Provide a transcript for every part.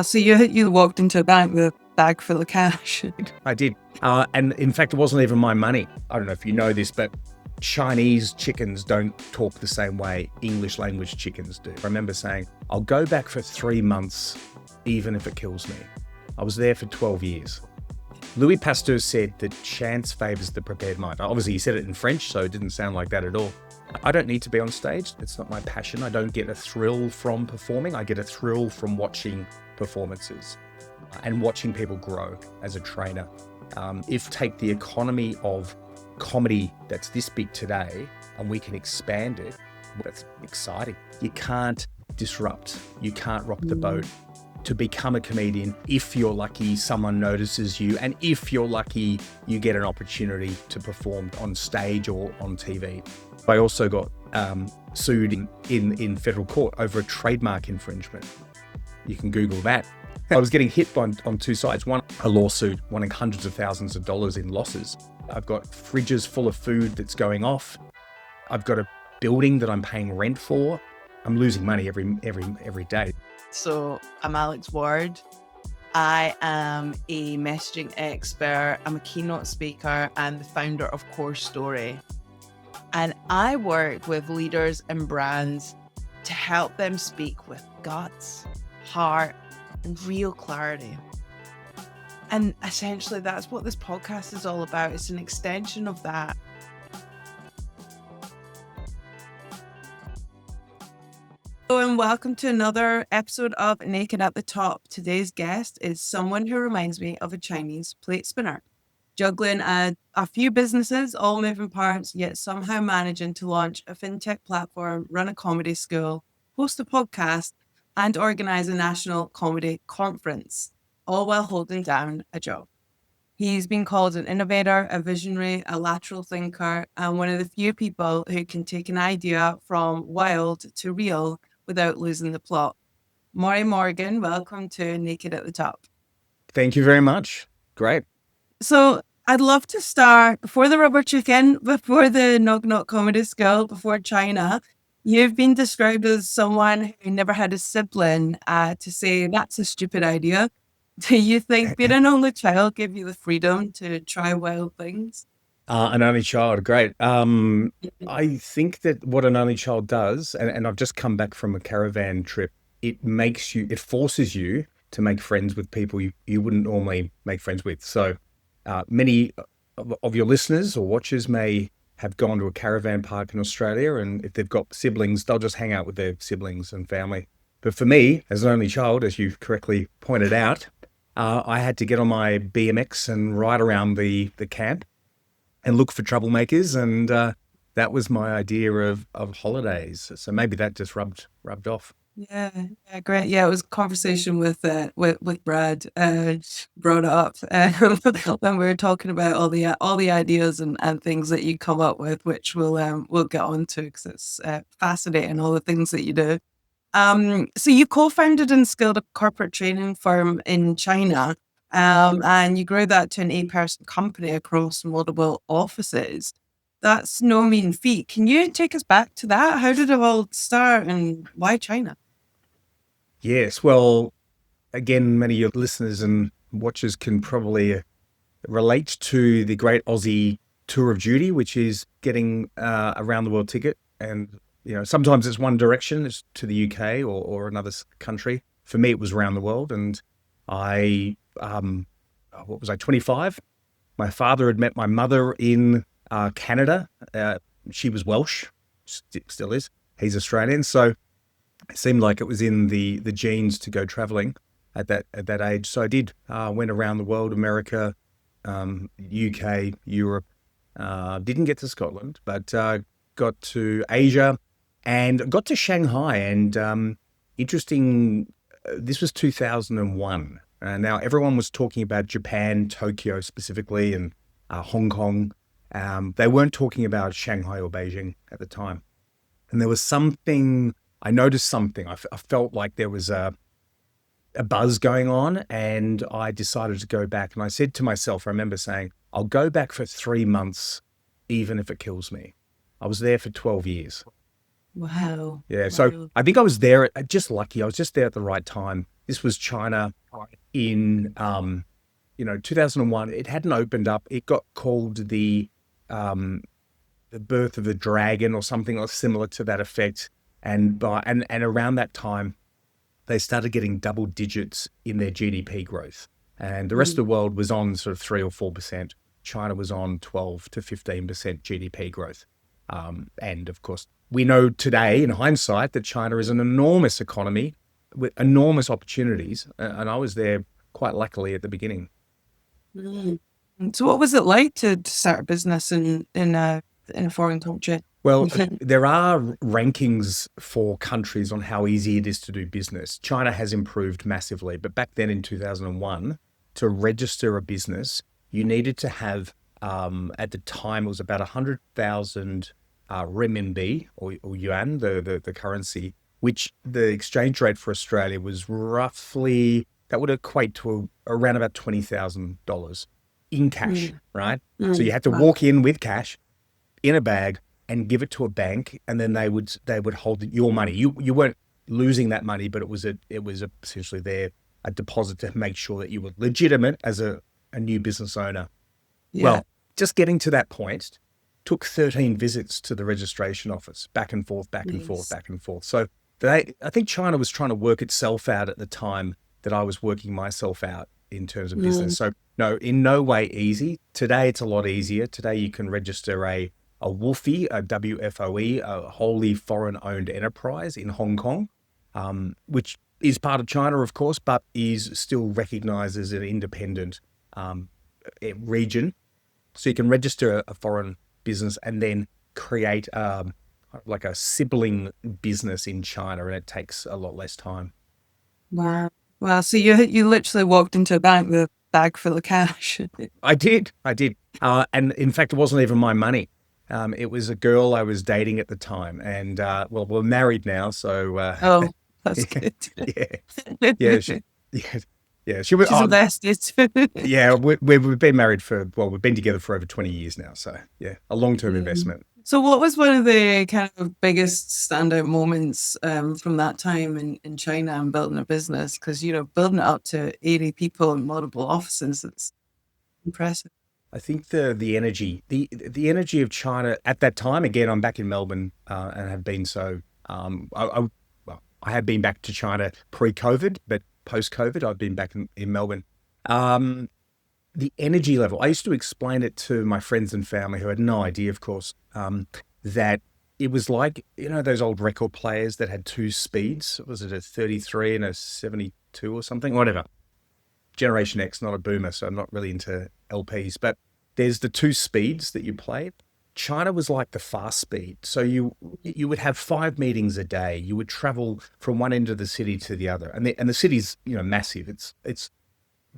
So you walked into a bank with a bag full of cash. I did. And in fact, it wasn't even my money. I don't know if you know this, but Chinese chickens don't talk the same way English language chickens do. I remember saying, I'll go back for 3 months, even if it kills me. I was there for 12 years. Louis Pasteur said that chance favours the prepared mind. Obviously, he said it in French, so it didn't sound like that at all. I don't need to be on stage. It's not my passion. I don't get a thrill from performing. I get a thrill from watching performances and watching people grow as a trainer. If take the economy of comedy that's this big today and we can expand it, that's exciting. You can't disrupt. You can't rock the boat. To become a comedian, if you're lucky, someone notices you, and if you're lucky, you get an opportunity to perform on stage or on TV. I also got sued in federal court over a trademark infringement. You can Google that. I was getting hit on two sides. One, a lawsuit wanting hundreds of thousands of dollars in losses. I've got fridges full of food that's going off. I've got a building that I'm paying rent for. I'm losing money every day. So I'm Alex Ward. I am a messaging expert. I'm a keynote speaker and the founder of Core Story. And I work with leaders and brands to help them speak with guts, heart, and real clarity. And essentially that's what this podcast is all about. It's an extension of that. Hello and welcome to another episode of Naked at the Top. Today's guest is someone who reminds me of a Chinese plate spinner, juggling a few businesses, all moving parts, yet somehow managing to launch a fintech platform, run a comedy school, host a podcast, and organize a national comedy conference, all while holding down a job. He's been called an innovator, a visionary, a lateral thinker, and one of the few people who can take an idea from wild to real without losing the plot. Morry Morgan, welcome to Naked at the Top. Thank you very much. Great. So I'd love to start before the rubber chicken, before the knock knock comedy school, before China. You've been described as someone who never had a sibling to say that's a stupid idea. Do you think being an only child gave you the freedom to try wild things? An only child, great. I think that what an only child does, and I've just come back from a Caravan trip, it forces you to make friends with people you wouldn't normally make friends with. So many of your listeners or watchers may have gone to a caravan park in Australia, and if they've got siblings, they'll just hang out with their siblings and family. But for me, as an only child, as you've correctly pointed out, I had to get on my BMX and ride around the camp and look for troublemakers, and that was my idea of holidays. So maybe that just rubbed off. Yeah, great. Yeah, it was a conversation with Brad brought it up when we were talking about all the ideas and things that you come up with, which we'll get on to because it's fascinating, all the things that you do. So you co-founded and scaled a corporate training firm in China, and you grew that to an 8-person company across multiple offices. That's no mean feat. Can you take us back to that? How did it all start and why China? Yes, well, again, many of your listeners and watchers can probably relate to the great Aussie tour of duty, which is getting a round the world ticket. And, sometimes it's one direction, it's to the UK or another country. For me, it was around the world. And I, 25? My father had met my mother in Canada. She was Welsh, still is. He's Australian. So it seemed like it was in the genes to go traveling at that age. So I did, went around the world, America, UK, Europe, didn't get to Scotland, but got to Asia and got to Shanghai. And interesting, this was 2001. Now everyone was talking about Japan, Tokyo specifically, and Hong Kong. They weren't talking about Shanghai or Beijing at the time. And there was something, I noticed something. I felt like there was a buzz going on, and I decided to go back. And I said to myself, I remember saying, I'll go back for 3 months, even if it kills me. I was there for 12 years. Wow. Yeah. Wow. So I think I was there, just lucky. I was just there at the right time. This was China in 2001. It hadn't opened up. It got called the birth of the dragon or something or similar to that effect. And around that time, they started getting double digits in their GDP growth. And the rest of the world was on sort of 3 or 4%. China was on 12 to 15% GDP growth. And of course, we know today in hindsight that China is an enormous economy with enormous opportunities. And I was there quite luckily at the beginning. So what was it like to start a business in a foreign country? Well, there are rankings for countries on how easy it is to do business. China has improved massively, but back then in 2001, to register a business, you needed to have, at the time, it was about 100,000 renminbi or yuan, the currency, which the exchange rate for Australia was roughly, that would equate to around about $20,000 in cash, right? So you had to walk in with cash in a bag and give it to a bank, and then they would hold your money. You weren't losing that money, but it was essentially a deposit to make sure that you were legitimate as a new business owner. Yeah. Well, just getting to that point took 13 visits to the registration office, back and forth, back and forth, back and forth. So I think China was trying to work itself out at the time that I was working myself out in terms of business. So no, in no way easy. Today, it's a lot easier. Today, you can register a WFOE, a WFOE, a wholly foreign-owned enterprise in Hong Kong, which is part of China, of course, but is still recognized as an independent region. So you can register a foreign business and then create like a sibling business in China, and it takes a lot less time. Wow. So you literally walked into a bank with a bag full of cash. I did. And in fact, it wasn't even my money. It was a girl I was dating at the time, and well, we're married now, so. Oh, that's good. She was. She's invested. Yeah, we've been married we've been together for over 20 years now, so yeah, a long-term investment. So what was one of the kind of biggest standout moments from that time in China and building a business? Because, building it up to 80 people and multiple offices, it's impressive. I think the energy, the energy of China at that time, again, I'm back in Melbourne and have been so, I have been back to China pre-COVID, but post-COVID, I've been back in Melbourne. The energy level, I used to explain it to my friends and family who had no idea, of course, that it was like, those old record players that had two speeds. Was it a 33 and a 72 or something? Whatever. Generation X, not a boomer, so I'm not really into LPs, but there's the two speeds that you play. China was like the fast speed. So you would have 5 meetings a day. You would travel from one end of the city to the other. And the city's, massive. It's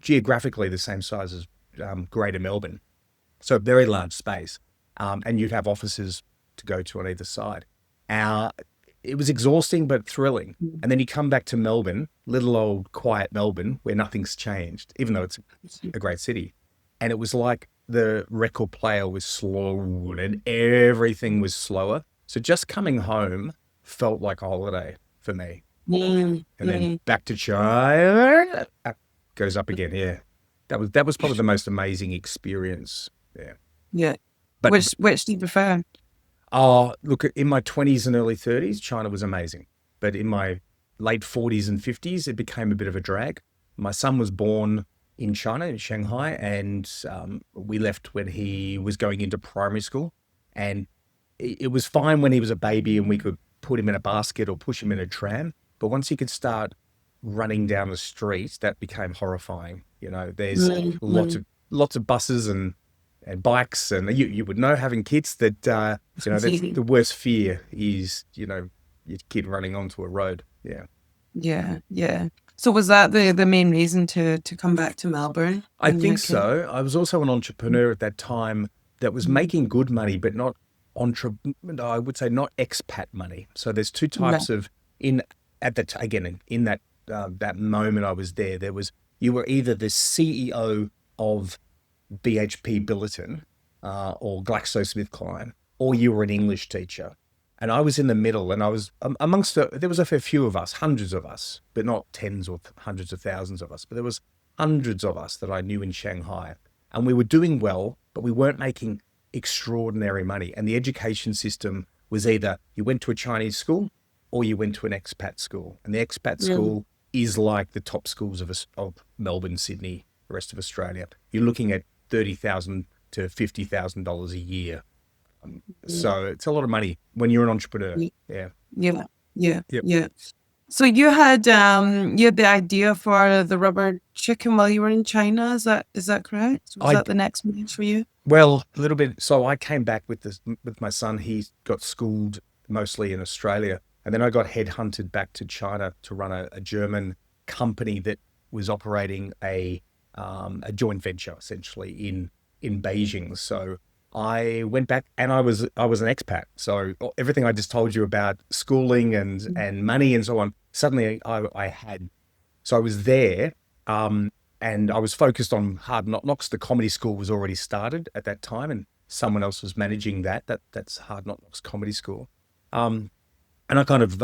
geographically the same size as Greater Melbourne. So a very large space. And you'd have offices to go to on either side. It was exhausting, but thrilling. And then you come back to Melbourne, little old quiet Melbourne, where nothing's changed, even though it's a great city. And it was like the record player was slow and everything was slower. So just coming home felt like a holiday for me. And then back to China, goes up again. Yeah. That was probably the most amazing experience. Yeah. Yeah. But which do you prefer? Look, in my 20s and early 30s, China was amazing. But in my late 40s and 50s, it became a bit of a drag. My son was born in China, in Shanghai, and we left when he was going into primary school. And it was fine when he was a baby and we could put him in a basket or push him in a tram. But once he could start running down the street, that became horrifying. There's lots of buses and bikes, and you would know, having kids, that that's the worst fear is your kid running onto a road. Yeah. So was that the main reason to come back to Melbourne? I think so. I was also an entrepreneur at that time that was making good money, but not I would say not expat money. So there's two types of that moment I was there. You were either the CEO of BHP Billiton or GlaxoSmithKline, or you were an English teacher. And I was in the middle, and I was amongst there was a fair few of us, hundreds of us, but not tens or hundreds of thousands of us, but there was hundreds of us that I knew in Shanghai. And we were doing well, but we weren't making extraordinary money. And the education system was either you went to a Chinese school or you went to an expat school. And the expat school is like the top schools of Melbourne, Sydney, the rest of Australia. You're looking at $30,000 to $50,000 a year. So it's a lot of money when you're an entrepreneur. Yeah. Yeah. Yeah. Yep. Yeah. So you had the idea for the rubber chicken while you were in China. Is that correct? Was that the next move for you? Well, a little bit. So I came back with my son. He got schooled mostly in Australia, and then I got headhunted back to China to run a German company that was operating a joint venture essentially in Beijing. So I went back, and I was an expat. So everything I just told you about schooling and money and so on, suddenly I had. So I was there, and I was focused on Hard Knocks. The comedy school was already started at that time, and someone else was managing that's Hard Knocks Comedy School. And I kind of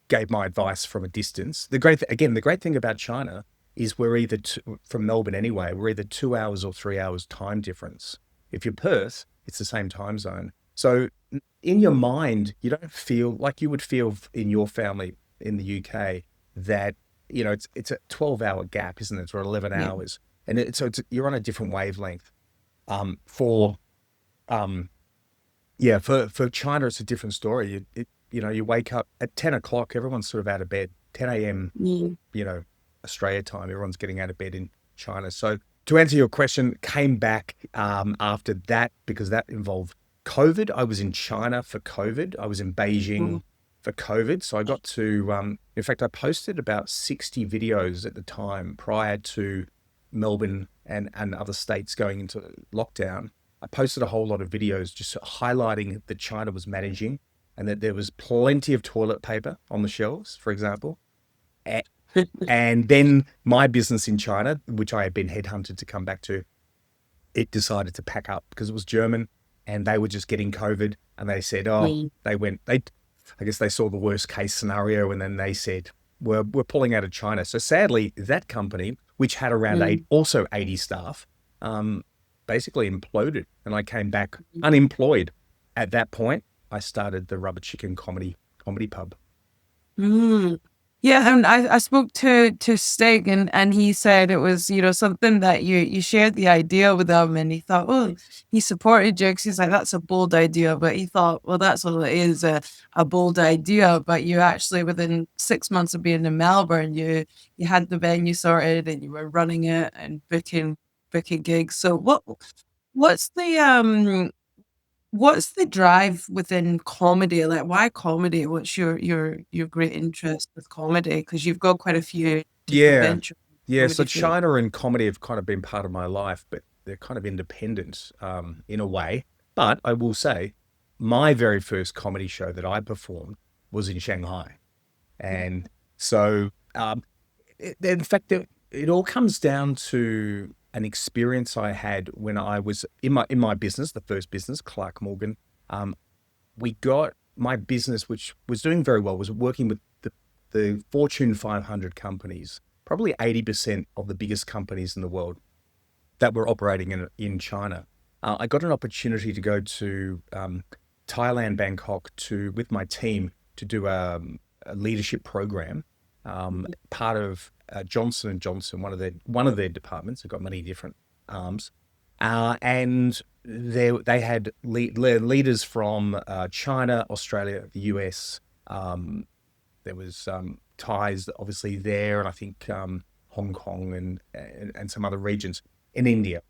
gave my advice from a distance. The great thing about China is we're either from Melbourne anyway. We're either 2 hours or 3 hours time difference. If you're Perth, it's the same time zone. So in your mind, you don't feel like you would feel in your family in the UK that, it's a 12-hour gap, isn't it? Or 11 hours. And so you're on a different wavelength. For China, it's a different story. You wake up at 10 o'clock, everyone's sort of out of bed, 10 a.m., Australia time, everyone's getting out of bed in China. So to answer your question, came back after that because that involved COVID. I was in China for COVID. I was in Beijing for COVID. So I got to, in fact, I posted about 60 videos at the time prior to Melbourne and other states going into lockdown. I posted a whole lot of videos just highlighting that China was managing and that there was plenty of toilet paper on the shelves, for example. And then my business in China, which I had been headhunted to come back to, it decided to pack up because it was German and they were just getting COVID, and they said, I guess they saw the worst case scenario, and then they said, we're pulling out of China. So sadly, that company, which had around 80 staff, basically imploded, and I came back unemployed. At that point, I started the Rubber Chicken Comedy Pub. Yeah, and I spoke to Stig, and he said it was, something that you shared the idea with him, and he thought, he supported you 'cause he's like, that's a bold idea, but he thought, well, that's all it is, a bold idea. But you actually, within 6 months of being in Melbourne, you had the venue sorted and you were running it and booking gigs. So what's the drive within comedy? Like, why comedy? What's your great interest with comedy? Because you've got quite a few different ventures. Yeah. So China and comedy have kind of been part of my life, but they're kind of independent in a way. But I will say, my very first comedy show that I performed was in Shanghai, and so in fact, it all comes down to an experience I had when I was in my business, the first business, Clark Morgan. We got my business, which was doing very well, was working with the Fortune 500 companies, probably 80% of the biggest companies in the world that were operating in China. I got an opportunity to go to Thailand, Bangkok, with my team to do a leadership program, part of Johnson & Johnson, one of their departments. They've got many different arms, and they had leaders from China, Australia, the US. There was Thais obviously there, and I think Hong Kong and some other regions in India.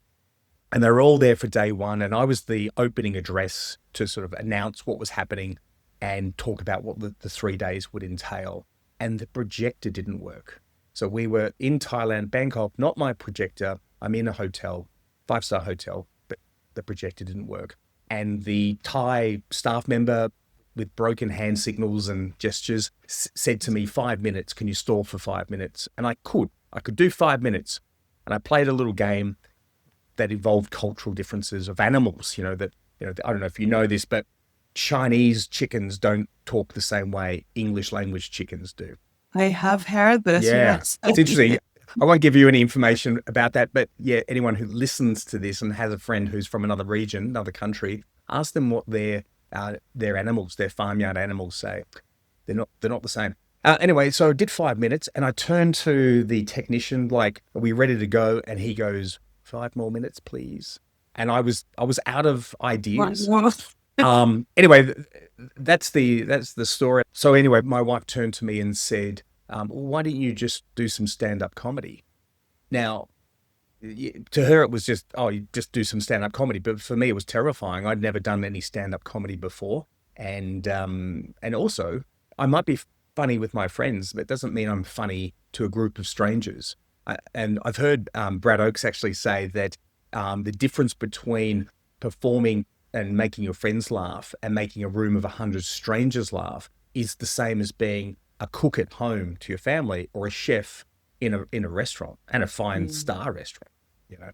And they were all there for day one, and I was the opening address to sort of announce what was happening and talk about what the 3 days would entail. And the projector didn't work. So we were in Thailand, Bangkok, not my projector. I'm in a hotel, 5-star hotel, but the projector didn't work. And the Thai staff member with broken hand signals and gestures said to me, 5 minutes, can you stall for 5 minutes? And I could do 5 minutes. And I played a little game that involved cultural differences of animals, I don't know if you know this, but Chinese chickens don't talk the same way English language chickens do. I have heard this, Yeah, yes. it's interesting. I won't give you any information about that, but yeah, anyone who listens to this and has a friend who's from another region, another country, ask them what their animals, their farmyard animals say. They're not the same. Anyway, so I did 5 minutes, and I turned to the technician, like, "Are we ready to go?" And he goes, "5 more minutes, please." And I was out of ideas. Anyway, that's the story. So anyway, my wife turned to me and said, well, "Why don't you just do some stand-up comedy?" Now, to her, it was just, "Oh, you just do some stand-up comedy." But for me, it was terrifying. I'd never done any stand-up comedy before, and also, I might be funny with my friends, but it doesn't mean I'm funny to a group of strangers. And I've heard Brad Oakes actually say that the difference between performing and making your friends laugh and making a room of 100 strangers laugh is the same as being a cook at home to your family or a chef in a restaurant, and a fine star restaurant,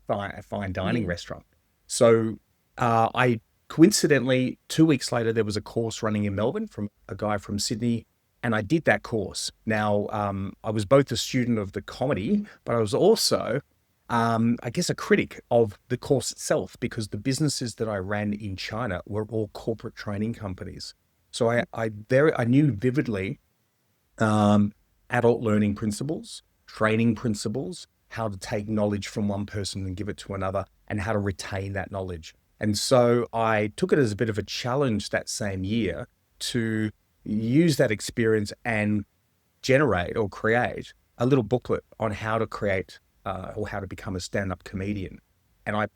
a fine dining restaurant. So I coincidentally, 2 weeks later, there was a course running in Melbourne from a guy from Sydney, and I did that course. Now, I was both a student of the comedy, but I was also, I guess, a critic of the course itself, because the businesses that I ran in China were all corporate training companies. So I knew vividly adult learning principles, training principles, how to take knowledge from one person and give it to another, and how to retain that knowledge. And so I took it as a bit of a challenge that same year to use that experience and generate or create a little booklet on how to create or how to become a stand-up comedian. And I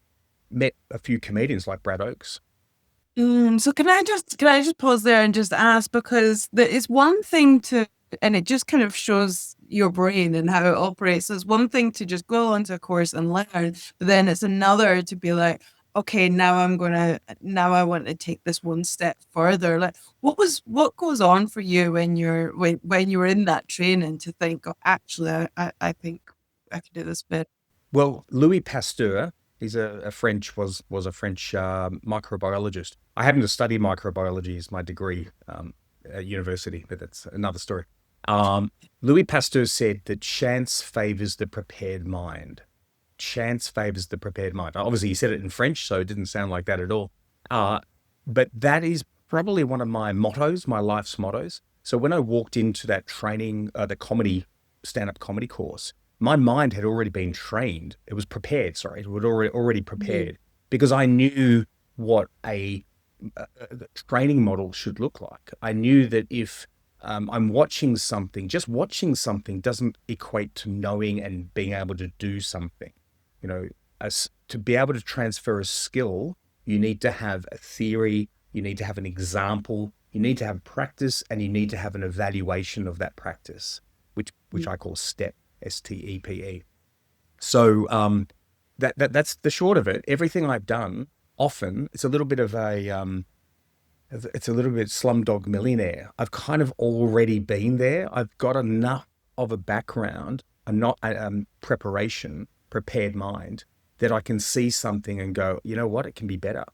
met a few comedians like Brad Oakes. So can I just pause there and just ask, because there is one thing to, and it just kind of shows your brain and how it operates. It's one thing to just go onto a course and learn, but then it's another to be like, okay, now I want to take this one step further. Like, what goes on for you when you were in that training to think, oh, actually, I think I can do this bit. Well, Louis Pasteur, he's a French was a French microbiologist. I happened to study microbiology as my degree at university, but that's another story. Louis Pasteur said that chance favors the prepared mind. Chance favors the prepared mind. Obviously, he said it in French, so it didn't sound like that at all. But that is probably one of my mottos, my life's mottos. So when I walked into that training, the stand-up comedy course, my mind had already been trained. It was prepared. Sorry, it was already prepared, because I knew what a training model should look like. I knew that if I'm watching something, just watching something doesn't equate to knowing and being able to do something. To be able to transfer a skill, you need to have a theory, you need to have an example, you need to have practice, and you need to have an evaluation of that practice, which I call STEP, STEPE. So that's the short of it. Everything I've done, often it's a little bit Slumdog Millionaire. I've kind of already been there. I've got enough of a background, prepared mind, that I can see something and go, you know what, it can be better.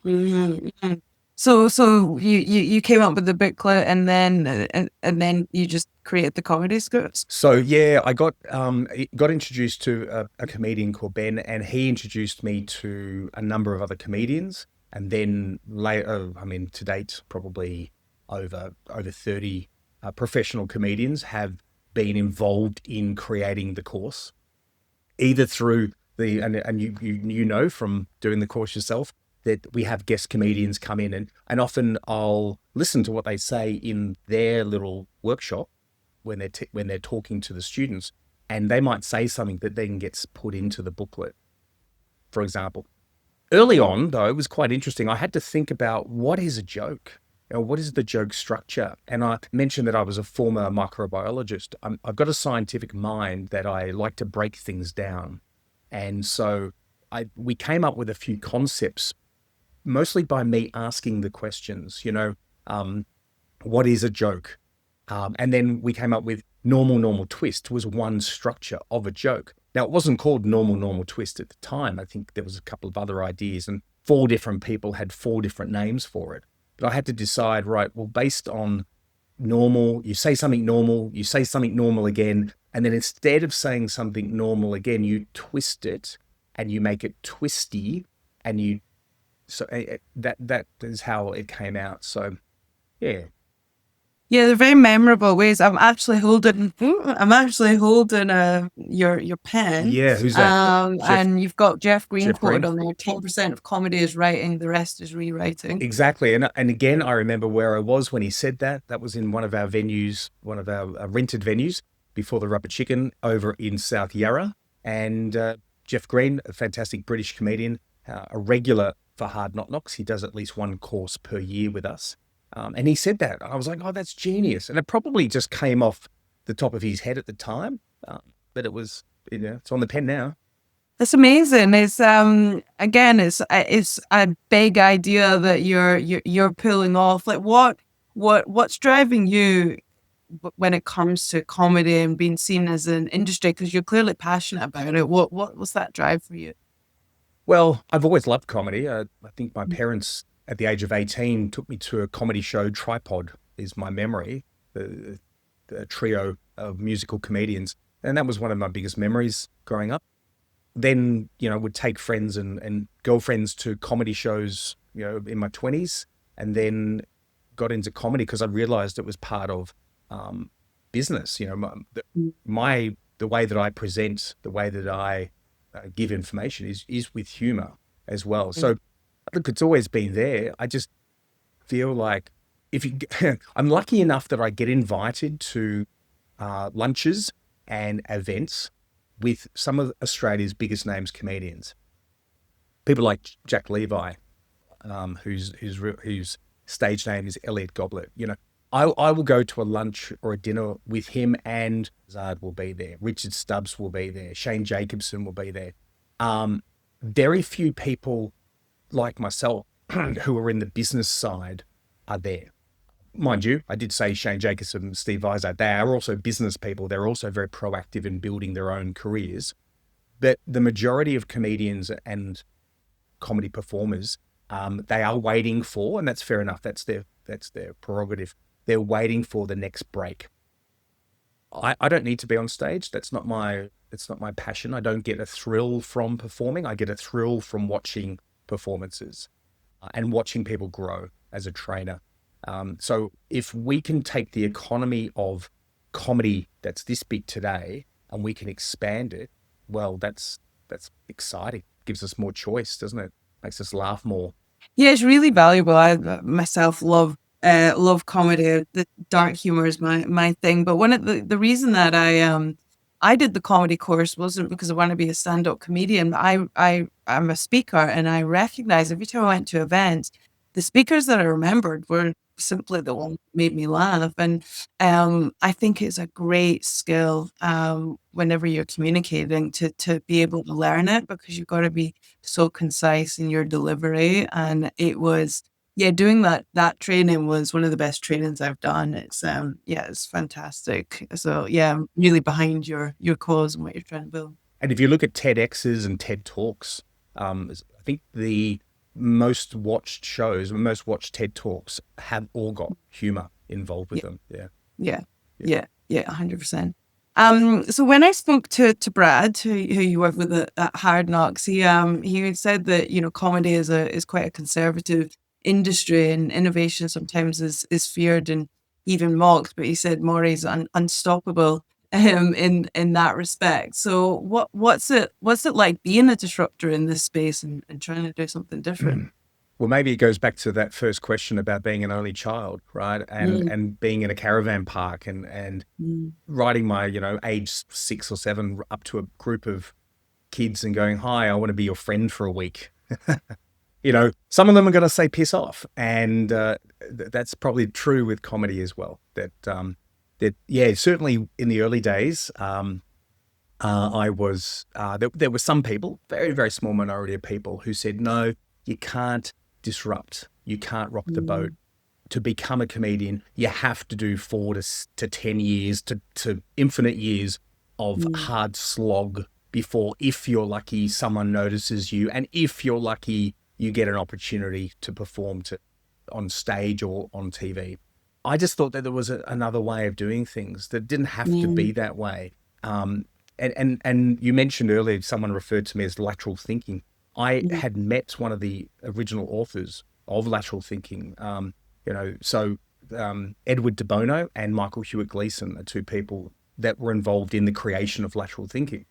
Mm-hmm. So you came up with the booklet, and then you just created the comedy skits. So yeah, I got introduced to a comedian called Ben, and he introduced me to a number of other comedians. And then later, to date, probably over 30 professional comedians have been involved in creating the course, either through and you know from doing the course yourself that we have guest comedians come in, and often I'll listen to what they say in their little workshop when they're talking to the students, and they might say something that then gets put into the booklet, for example. Early on, though, it was quite interesting. I had to think about, what is a joke? What is the joke structure? And I mentioned that I was a former microbiologist. I've got a scientific mind that I like to break things down. And so we came up with a few concepts, mostly by me asking the questions, what is a joke? And then we came up with normal twist was one structure of a joke. Now, it wasn't called normal twist at the time. I think there was a couple of other ideas, and 4 different people had 4 different names for it. But I had to decide, right, well, based on normal, you say something normal, you say something normal again, and then instead of saying something normal again, you twist it and you make it twisty, and you so that is how it came out. So yeah. Yeah, they're very memorable ways. I'm actually holding your pen, Yeah, who's that? and you've got Jeff Green Jeff quoted Green. on there. 10% of comedy is writing, the rest is rewriting. Exactly. And again, I remember where I was when he said that. That was in one of our venues, one of our rented venues before the Rubber Chicken over in South Yarra. And Jeff Green, a fantastic British comedian, a regular for Hard Knock Knocks. He does at least one course per year with us. And he said that. I was like, oh, that's genius. And it probably just came off the top of his head at the time. But it was, it's on the pen now. It's amazing. It's again, it's a big idea that you're pulling off. Like what's driving you when it comes to comedy and being seen as an industry? Because you're clearly passionate about it. What was that drive for you? Well, I've always loved comedy. I think my parents, at the age of 18, took me to a comedy show. Tripod is my memory, the trio of musical comedians. And that was one of my biggest memories growing up. Then, would take friends and girlfriends to comedy shows, in my 20s, and then got into comedy because I realized it was part of business. The way that I present, the way that I give information is with humor as well. So look, it's always been there. I just feel like I'm lucky enough that I get invited to lunches and events with some of Australia's biggest names comedians. People like Jack Levi, whose stage name is Elliot Goblet. I will go to a lunch or a dinner with him, and Zard will be there. Richard Stubbs will be there. Shane Jacobson will be there. Very few people like myself who are in the business side are there. Mind you, I did say Shane Jacobson and Steve Vizard. They are also business people. They're also very proactive in building their own careers. But the majority of comedians and comedy performers, they are waiting for, and that's fair enough. That's their prerogative. They're waiting for the next break. I don't need to be on stage. That's not my passion. I don't get a thrill from performing. I get a thrill from watching performances and watching people grow as a trainer. So if we can take the economy of comedy that's this big today and we can expand it, well, that's exciting. Gives us more choice, doesn't it? Makes us laugh more. Yeah, it's really valuable. I myself love comedy. The dark humor is my thing. But one of the reason that I did the comedy course wasn't because I want to be a stand-up comedian. I'm a speaker, and I recognize every time I went to events, the speakers that I remembered were simply the one that made me laugh. And I think it's a great skill whenever you're communicating to be able to learn it, because you've got to be so concise in your delivery. And it was, doing that training was one of the best trainings I've done. It's it's fantastic. So I'm really behind your cause and what you're trying to build. And if you look at TEDx's and TED Talks, I think the most watched shows, most watched TED Talks have all got humor involved with them. Yeah, 100%. So when I spoke to Brad, who you work with at Hard Knocks, he said that comedy is quite a conservative industry, and innovation sometimes is feared and even mocked. But he said Morry's unstoppable in that respect. So what's it like being a disruptor in this space and trying to do something different? Well, maybe it goes back to that first question about being an only child, right? And being in a caravan park and riding my, age 6 or 7 up to a group of kids and going, "Hi, I want to be your friend for a week." Some of them are going to say piss off. And that's probably true with comedy as well. That certainly in the early days, I was, there were some people, very, very small minority of people who said, no, you can't disrupt. You can't rock the boat. To become a comedian, you have to do 4 to 10 years to infinite years of hard slog before, if you're lucky, someone notices you. And if you're lucky, you get an opportunity to perform to on stage or on TV. I just thought that there was another way of doing things that didn't have to be that way. And you mentioned earlier, someone referred to me as lateral thinking. I had met one of the original authors of lateral thinking. Edward de Bono and Michael Hewitt Gleason are two people that were involved in the creation of lateral thinking.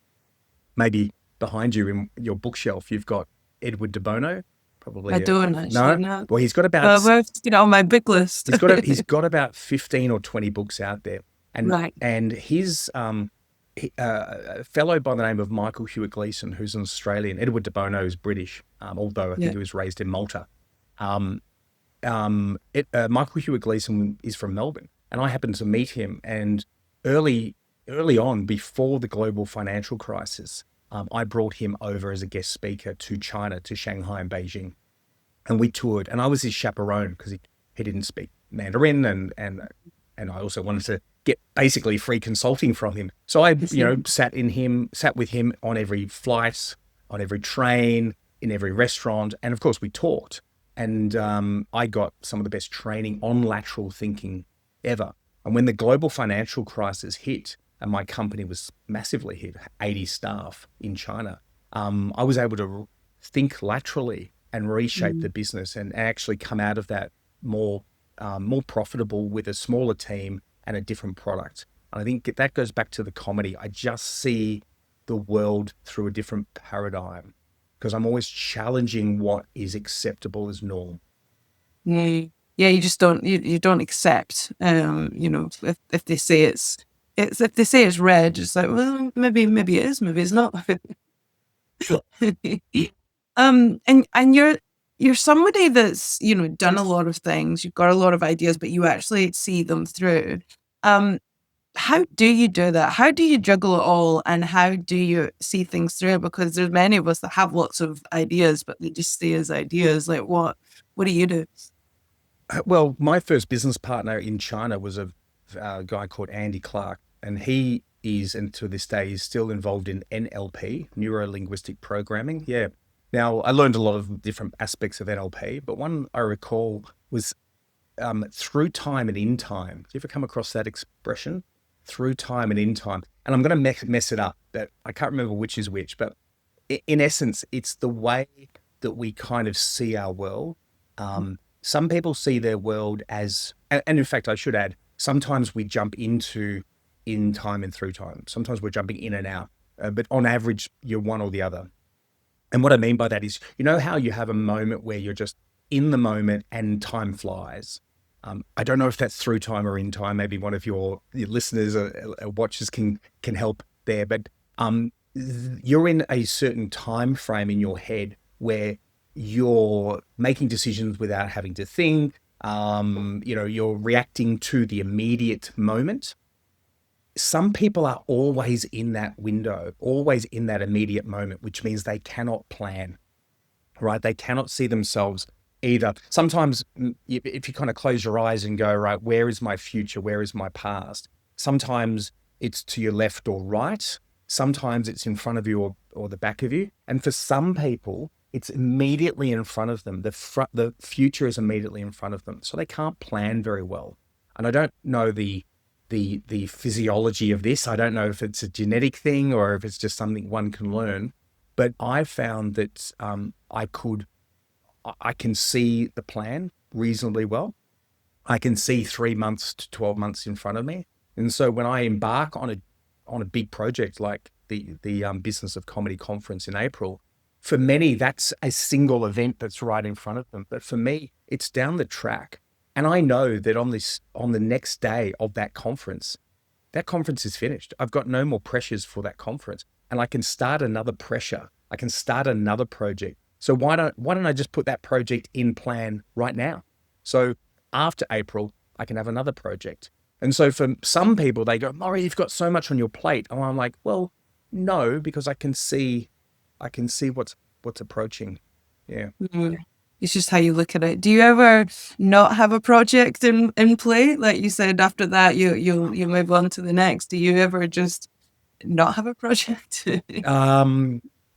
Maybe behind you in your bookshelf, you've got Edward de Bono. Probably I don't actually. no. Well, he's got about. Well, on my big list. he's got about 15 or 20 books out there, and right. And his a fellow by the name of Michael Hewitt Gleason, who's an Australian. Edward de Bono is British, although I think he was raised in Malta. Michael Hewitt Gleason is from Melbourne, and I happened to meet him. And early on, before the global financial crisis, I brought him over as a guest speaker to China, to Shanghai and Beijing, and we toured. And I was his chaperone because he didn't speak Mandarin, and I also wanted to get basically free consulting from him. So I sat with him on every flight, on every train, in every restaurant, and of course we talked. And I got some of the best training on lateral thinking ever. And when the global financial crisis hit, and my company was massively hit, 80 staff in China, I was able to think laterally and reshape the business and actually come out of that more profitable with a smaller team and a different product. And I think that goes back to the comedy. I just see the world through a different paradigm because I'm always challenging what is acceptable as norm. Yeah, you just don't you don't accept. If they say if they say it's red, it's like, well, maybe it is, maybe it's not. And you're somebody that's done a lot of things. You've got a lot of ideas, but you actually see them through. How do you do that? How do you juggle it all, and how do you see things through? Because there's many of us that have lots of ideas, but they just stay as ideas. Like what do you do? Well, my first business partner in China was a guy called Andy Clark, and he is, and to this day, is still involved in NLP, neuro-linguistic programming. Yeah. Now, I learned a lot of different aspects of NLP, but one I recall was through time and in time. Do you ever come across that expression? Through time and in time. And I'm going to mess it up, but I can't remember which is which. But in essence, it's the way that we kind of see our world. Some people see their world as, and in fact, I should add, sometimes we jump into in time and through time. Sometimes we're jumping in and out, but on average, you're one or the other. And what I mean by that is, how you have a moment where you're just in the moment and time flies. I don't know if that's through time or in time. Maybe one of your listeners or watchers can help there. But you're in a certain time frame in your head where you're making decisions without having to think. You're reacting to the immediate moment. Some people are always in that window, always in that immediate moment, which means they cannot plan, right? They cannot see themselves either. Sometimes if you kind of close your eyes and go, right, where is my future? Where is my past? Sometimes it's to your left or right. Sometimes it's in front of you or the back of you. And for some people, it's immediately in front of them. The future is immediately in front of them. So they can't plan very well. And I don't know the physiology of this. I don't know if it's a genetic thing or if it's just something one can learn. But I found that I can see the plan reasonably well. I can see 3 months to 12 months in front of me. And so when I embark on a big project like the Business of Comedy conference in April, for many, that's a single event that's right in front of them. But for me, it's down the track. And I know that on the next day of that conference is finished. I've got no more pressures for that conference, and I can start another pressure. I can start another project. So why don't I just put that project in plan right now? So after April, I can have another project. And so for some people, they go, Morry, you've got so much on your plate. And I'm like, well, no, because I can see what's approaching. Yeah. Mm-hmm. It's just how you look at it. Do you ever not have a project in play? Like you said, after that, you move on to the next. Do you ever just not have a project?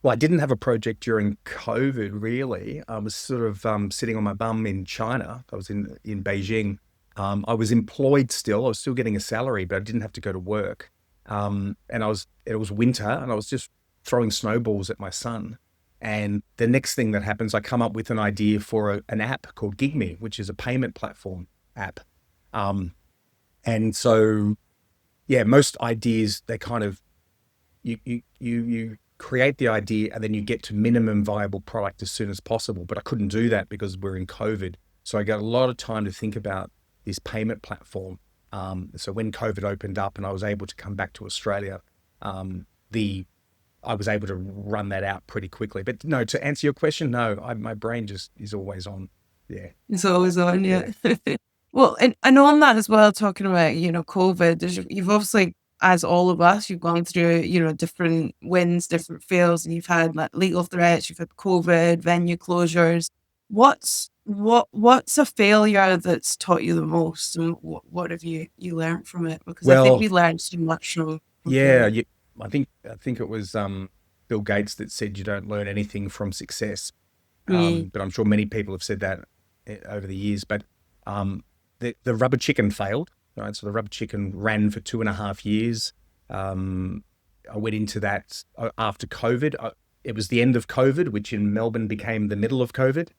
Well, I didn't have a project during COVID, really. I was sort of sitting on my bum in China. I was in Beijing. I was employed still. I was still getting a salary, but I didn't have to go to work. And it was winter, and I was just throwing snowballs at my son. And the next thing that happens, I come up with an idea for an app called GigMe, which is a payment platform app. Um, and so, yeah, most ideas, they kind of you create the idea and then you get to minimum viable product as soon as possible. But I couldn't do that because we're in COVID. So I got a lot of time to think about this payment platform. So when COVID opened up and I was able to come back to Australia, the I was able to run that out pretty quickly. But no, to answer your question, no, my brain just is always on. Yeah, It's always on, yeah. yeah. Well, and on that as well, talking about, COVID, you've obviously, as all of us, you've gone through, different wins, different fails, and you've had like legal threats, you've had COVID, venue closures. What's a failure that's taught you the most, and what have you learned from it? Because I think Well, we learned so much from yeah, failure. I think it was Bill Gates that said you don't learn anything from success. Mm. But I'm sure many people have said that over the years. But um, the rubber chicken failed, right? So the rubber chicken ran for 2.5 years. Um, I went into that after COVID. It was the end of COVID, which in Melbourne became the middle of COVID.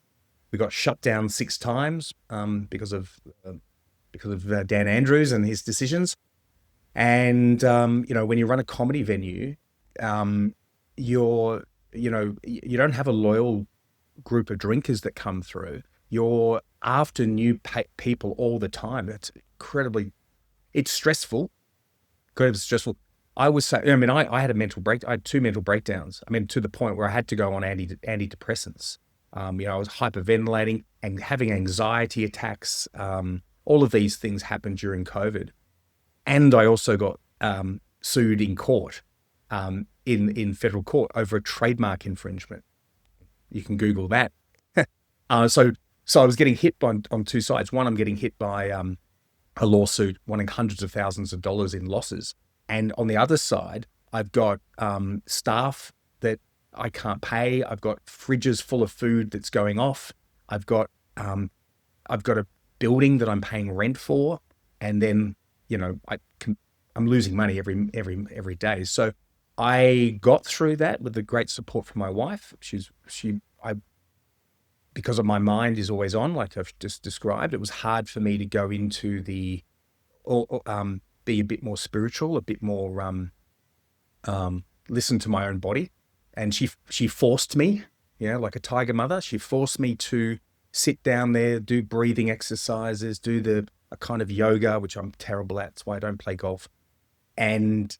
We got shut down 6 times because of Dan Andrews and his decisions. And when you run a comedy venue, um, you're you don't have a loyal group of drinkers that come through. You're after new people all the time. It's stressful, incredibly stressful. I was saying, I mean, I had I had two mental breakdowns. I mean, to the point where I had to go on antidepressants. I was hyperventilating and having anxiety attacks. All of these things happened during COVID. And I also got sued in court, in federal court over a trademark infringement. You can Google that. So I was getting hit on two sides. One, I'm getting hit by a lawsuit wanting hundreds of thousands of dollars in losses, and on the other side, I've got staff that I can't pay. I've got fridges full of food that's going off. I've got um, I've got a building that I'm paying rent for, and then I'm losing money every day. So I got through that with the great support from my wife. I because of my mind is always on, like I've just described. It was hard for me to go into be a bit more spiritual, a bit more listen to my own body, and she forced me, like a tiger mother. She forced me to sit down there, do breathing exercises, do a kind of yoga, which I'm terrible at. That's why I don't play golf. And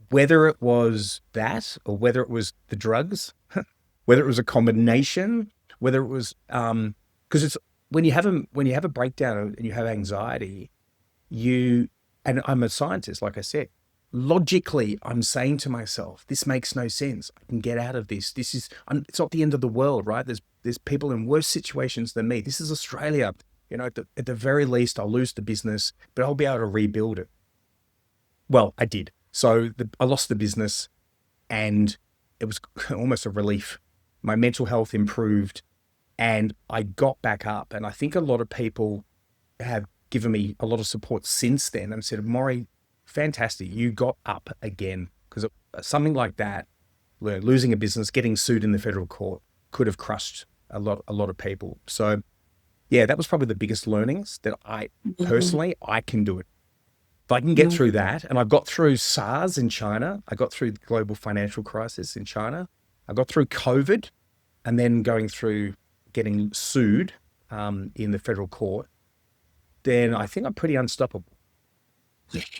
whether it was that or whether it was the drugs, whether it was a combination, whether it was because it's when you have a breakdown and you have anxiety, and I'm a scientist, like I said, logically I'm saying to myself, this makes no sense. I can get out of this. It's not the end of the world, right? There's people in worse situations than me. This is Australia. At the very least, I'll lose the business, but I'll be able to rebuild it. Well, I did. So I lost the business, and it was almost a relief. My mental health improved, and I got back up. And I think a lot of people have given me a lot of support since then and said, Morry, fantastic, you got up again. Because something like that, losing a business, getting sued in the federal court, could have crushed a lot of people. So yeah, that was probably the biggest learnings that I can do it. If I can get through that, and I've got through SARS in China, I got through the global financial crisis in China, I got through COVID, and then going through getting sued in the federal court, then I think I'm pretty unstoppable.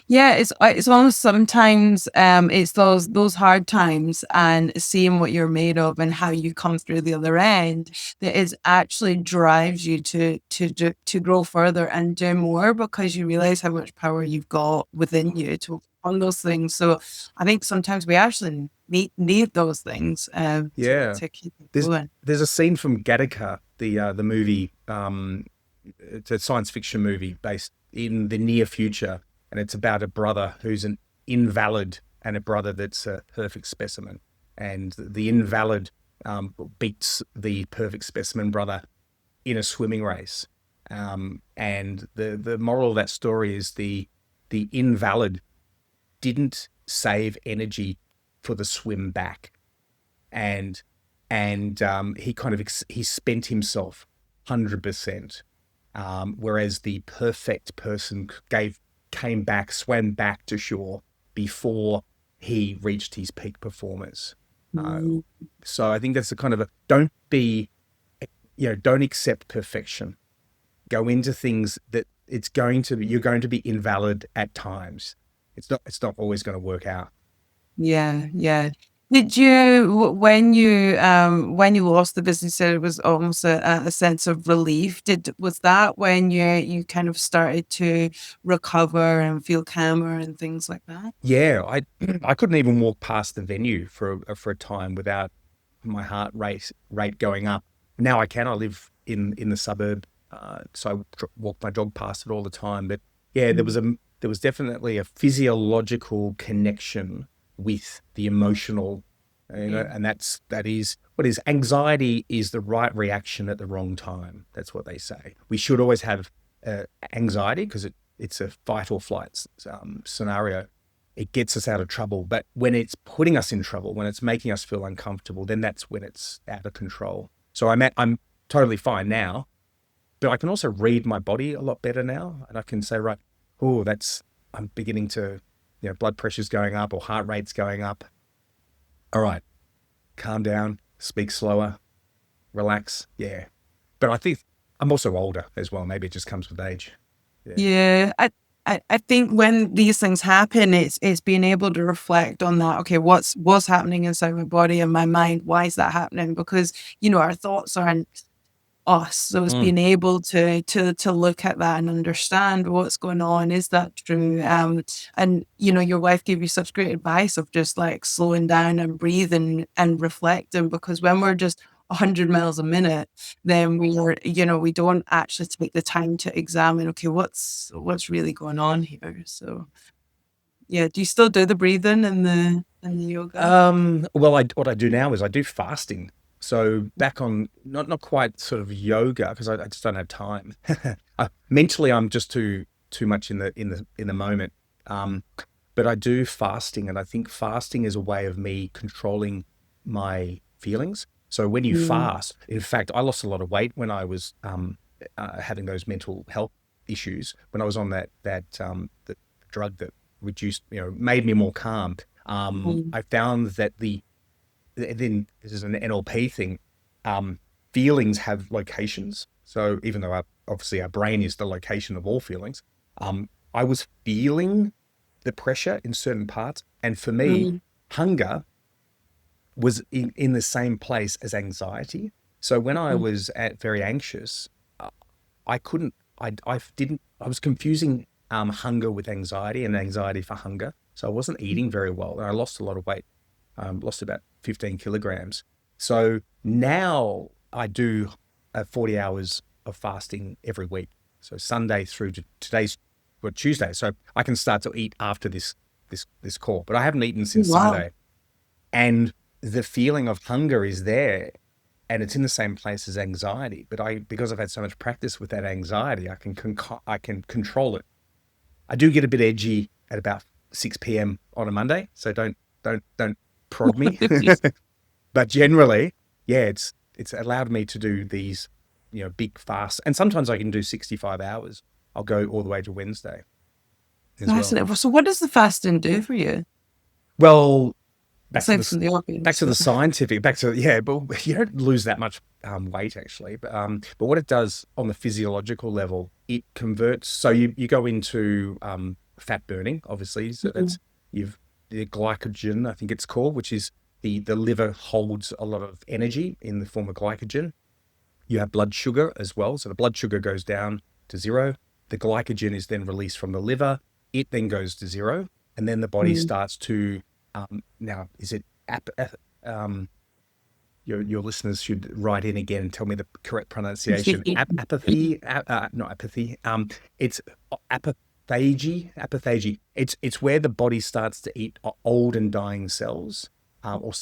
Yeah, it's almost sometimes it's those hard times and seeing what you're made of and how you come through the other end that is actually drives you to grow further and do more, because you realize how much power you've got within you to on those things. So I think sometimes we actually need those things Yeah. to keep it There's going. there's a scene from Gattaca, the movie. It's a science fiction movie based in the near future, and it's about a brother who's an invalid and a brother that's a perfect specimen. and the invalid beats the perfect specimen brother in a swimming race. And the moral of that story is the invalid didn't save energy for the swim back, and he kind of he spent himself 100%, whereas the perfect person came back, swam back to shore before he reached his peak performance. Mm. So I think that's a kind of don't accept perfection. Go into things that you're going to be invalid at times. It's not always going to work out. Yeah, yeah. Did you, when you lost the business, you said it was almost a sense of relief. Was that when you kind of started to recover and feel calmer and things like that? Yeah, I couldn't even walk past the venue for a time without my heart rate going up. Now I can. I live in the suburb, so I walk my dog past it all the time. But yeah, Mm. there was definitely a physiological connection with the emotional, Yeah. and that is what is anxiety is the right reaction at the wrong time. That's what they say. We should always have anxiety because it's a fight or flight scenario. It gets us out of trouble. But when it's putting us in trouble, when it's making us feel uncomfortable, then that's when it's out of control. So I'm totally fine now, but I can also read my body a lot better now, and I can say, right, oh, I'm beginning to, blood pressure's going up or heart rate's going up. All right, calm down, speak slower, relax. Yeah, but I think I'm also older as well. Maybe it just comes with age. Yeah. Yeah, I think when these things happen, it's being able to reflect on that. Okay, what's happening inside my body and my mind? Why is that happening? Because our thoughts aren't us. So it's Mm. being able to look at that and understand what's going on. Is that true? And your wife gave you such great advice of just like slowing down and breathing and reflecting, because when we're just 100 miles a minute, then we don't actually take the time to examine, okay, what's really going on here. So yeah, do you still do the breathing and the yoga? Well, what I do now is I do fasting. So back on not quite sort of yoga because I just don't have time. Mentally, I'm just too much in the moment. Um, but I do fasting, and I think fasting is a way of me controlling my feelings. So when you Mm. fast, in fact, I lost a lot of weight when I was having those mental health issues. When I was on the drug that reduced, made me more calm. Mm. I found that then this is an NLP thing. Feelings have locations. So even though obviously our brain is the location of all feelings, I was feeling the pressure in certain parts. And for me, Mm. hunger was in the same place as anxiety. So when I Mm. was very anxious, I couldn't, I didn't, I was confusing hunger with anxiety and anxiety for hunger. So I wasn't eating very well and I lost a lot of weight, lost about 15 kilograms. So now I do 40 hours of fasting every week. So Sunday through to Tuesday. So I can start to eat after this call, but I haven't eaten since Wow. Sunday. And the feeling of hunger is there and it's in the same place as anxiety. But because I've had so much practice with that anxiety, I can control it. I do get a bit edgy at about 6 p.m. on a Monday, so don't prod me. But generally, yeah, it's allowed me to do these, big fasts, and sometimes I can do 65 hours. I'll go all the way to Wednesday as well. Fascinating. So what does the fasting do for you? Well, back to Aside the from the back obvious. to the scientific, back to yeah, but you don't lose that much weight actually. But what it does on the physiological level, it converts. So you go into fat burning, obviously. So Mm. that's you've the glycogen, I think it's called, which is the liver holds a lot of energy in the form of glycogen. You have blood sugar as well. So the blood sugar goes down to zero. The glycogen is then released from the liver. It then goes to zero. And then the body Mm. starts to, now, is it, your listeners should write in again and tell me the correct pronunciation. Apathy, not apathy. It's apophagy. It's where the body starts to eat old and dying cells, or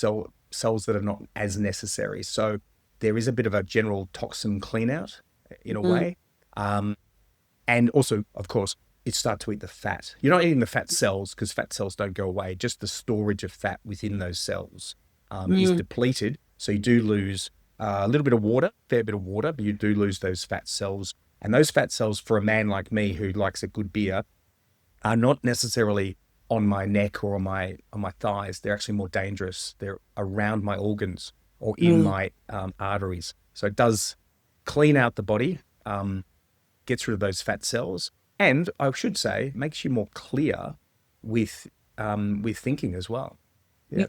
cells that are not as necessary. So there is a bit of a general toxin clean out in a way. And also, of course, it starts to eat the fat. You're not eating the fat cells because fat cells don't go away. Just the storage of fat within those cells is depleted. So you do lose a little bit of water, fair bit of water, but you do lose those fat cells. And those fat cells, for a man like me who likes a good beer, are not necessarily on my neck or on my thighs. They're actually more dangerous. They're around my organs or in my arteries. So it does clean out the body, gets rid of those fat cells, and I should say makes you more clear with thinking as well. Yeah.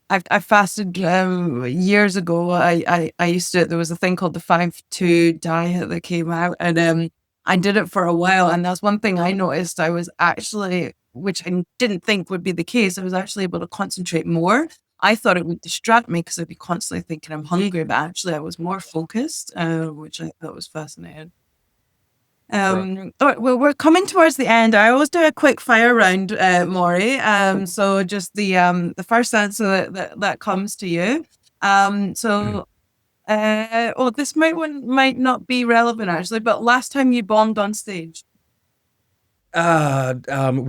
I fasted years ago. I used to. There was a thing called the 5-2 diet that came out, and I did it for a while. And that's one thing I noticed. I was actually, which I didn't think would be the case, I was actually able to concentrate more. I thought it would distract me because I'd be constantly thinking I'm hungry, but actually I was more focused, which I thought was fascinating. All right, well, we're coming towards the end. I always do a quick fire round, Morry. So just the first answer that comes to you. This might not be relevant actually, but last time you bombed on stage. Would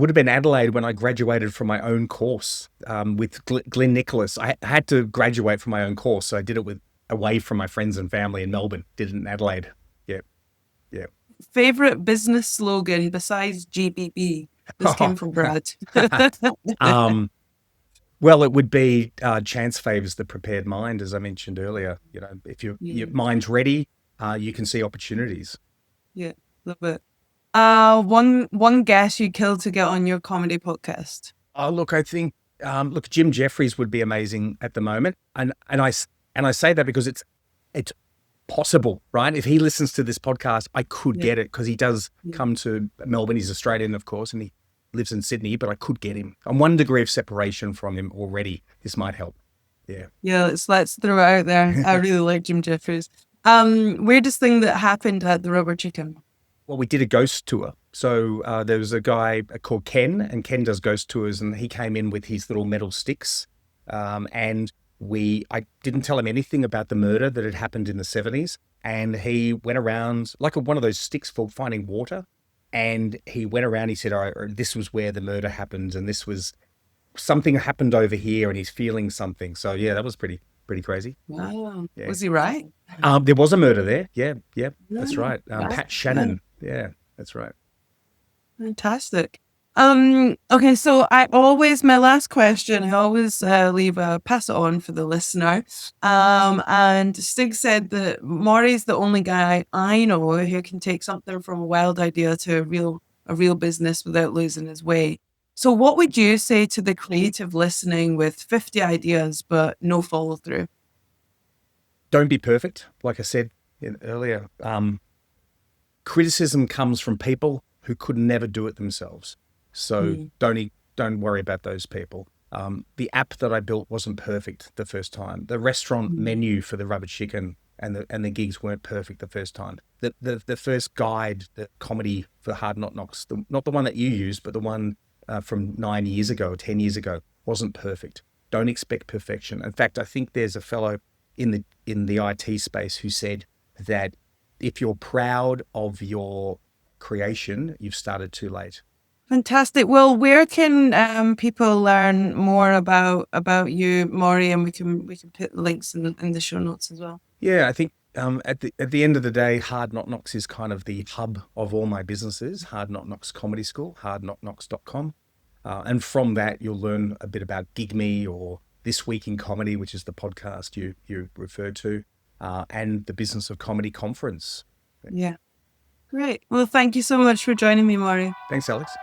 have been Adelaide when I graduated from my own course with Glenn Nicholas. I had to graduate from my own course, so I did it away from my friends and family in Melbourne. Did it in Adelaide. Yeah. Favorite business slogan besides GBB? This came from Brad. Well, it would be chance favors the prepared mind, as I mentioned earlier. You know, if your mind's ready, you can see opportunities. Yeah, love it. One guest you killed to get on your comedy podcast. Oh, look, I think Jim Jeffries would be amazing at the moment, and I say that because it's possible, right? If he listens to this podcast, I could get it because he does come to Melbourne. He's Australian, of course, and he lives in Sydney, but I could get him. I'm 1 degree of separation from him already. This might help. Yeah, let's throw it out there. I really like Jim Jeffries. Weirdest thing that happened at the Rubber Chicken? Well, we did a ghost tour. So there was a guy called Ken, and Ken does ghost tours, and he came in with his little metal sticks, and I didn't tell him anything about the murder that had happened in the 70s. And he went around like one of those sticks for finding water. And he went around, he said, this was where the murder happened. And this was something happened over here and he's feeling something. So yeah, that was pretty crazy. Wow. Yeah. Was he right? There was a murder there. Yeah, that's right. Pat Shannon. Yeah, that's right. Fantastic. Okay, so my last question, I always pass it on for the listener. And Stig said that Morry's the only guy I know who can take something from a wild idea to a real business without losing his way. So what would you say to the creative listening with 50 ideas, but no follow through? Don't be perfect. Like I said earlier, criticism comes from people who could never do it themselves. So don't worry about those people. The app that I built wasn't perfect the first time. The restaurant menu for the Rubber Chicken and the gigs weren't perfect the first time. The first guide, the comedy for Hard Not Knocks, not the one that you used, but the one from 9 years ago, 10 years ago, wasn't perfect. Don't expect perfection. In fact, I think there's a fellow in the IT space who said that if you're proud of your creation, you've started too late. Fantastic. Well, where can people learn more about you, Morry, and we can put links in the show notes as well. Yeah, I think at the end of the day, Hard Not Knocks is kind of the hub of all my businesses. Hard Not Knocks Comedy School, hardnotknocks.com, and from that you'll learn a bit about Gig Me or This Week in Comedy, which is the podcast you referred to, and the Business of Comedy conference. Yeah. Great. Well, thank you so much for joining me, Morry. Thanks, Alex.